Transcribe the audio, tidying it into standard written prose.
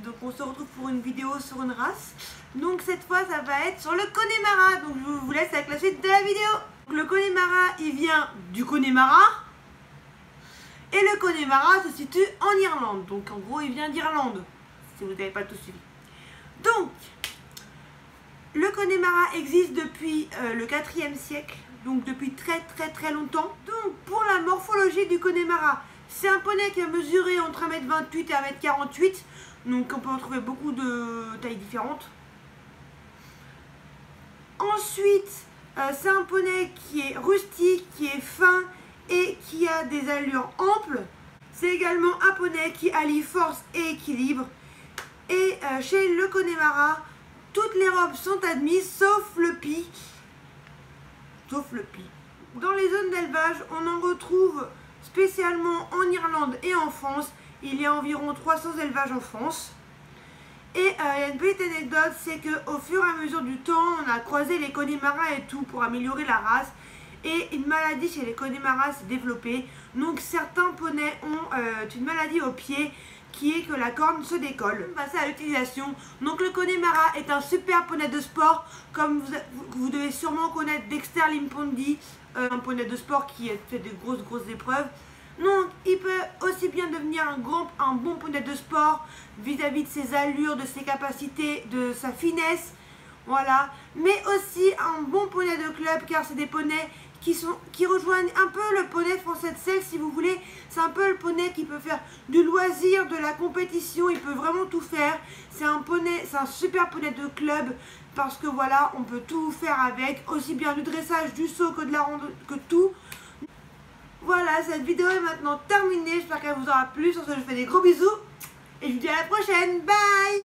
donc on se retrouve pour une vidéo sur une race. Donc cette fois ça va être sur le Connemara. Donc je vous laisse avec la suite de la vidéo. Donc, le Connemara il vient du Connemara. Et le Connemara se situe en Irlande. Donc en gros il vient d'Irlande. Si vous n'avez pas tout suivi. Donc le Connemara existe depuis le 4e siècle. Donc depuis très longtemps. Donc pour la morphologie du Connemara, c'est un poney qui a mesuré entre 1m28 et 1m48. Donc on peut en trouver beaucoup de tailles différentes. Ensuite, c'est un poney qui est rustique, qui est fin et qui a des allures amples. C'est également un poney qui allie force et équilibre. Et chez le Connemara, toutes les robes sont admises sauf le pis. Dans les zones d'élevage, on en retrouve spécialement en Irlande et en France. Il y a environ 300 élevages en France. Et il y a une petite anecdote, c'est qu'au fur et à mesure du temps, on a croisé les Connemara et tout pour améliorer la race. Et une maladie chez les Connemara s'est développée. Donc certains poneys ont une maladie au pied qui est que la corne se décolle. On va passer à l'utilisation. Donc le Connemara est un super poney de sport, comme vous devez sûrement connaître Dexter Limpondi, un poney de sport qui fait de grosses épreuves. Donc il peut aussi bien devenir un bon poney de sport vis-à-vis de ses allures, de ses capacités, de sa finesse, voilà. Mais aussi un bon poney de club, car c'est des poneys qui rejoignent un peu le poney français de selle, si vous voulez. C'est un peu le poney qui peut faire du loisir, de la compétition, il peut vraiment tout faire. C'est un super poney de club, parce que voilà, on peut tout faire avec, aussi bien du dressage, du saut que de la rando, que tout. Voilà, cette vidéo est maintenant terminée, j'espère qu'elle vous aura plu. Sur ce, je vous fais des gros bisous et je vous dis à la prochaine, bye.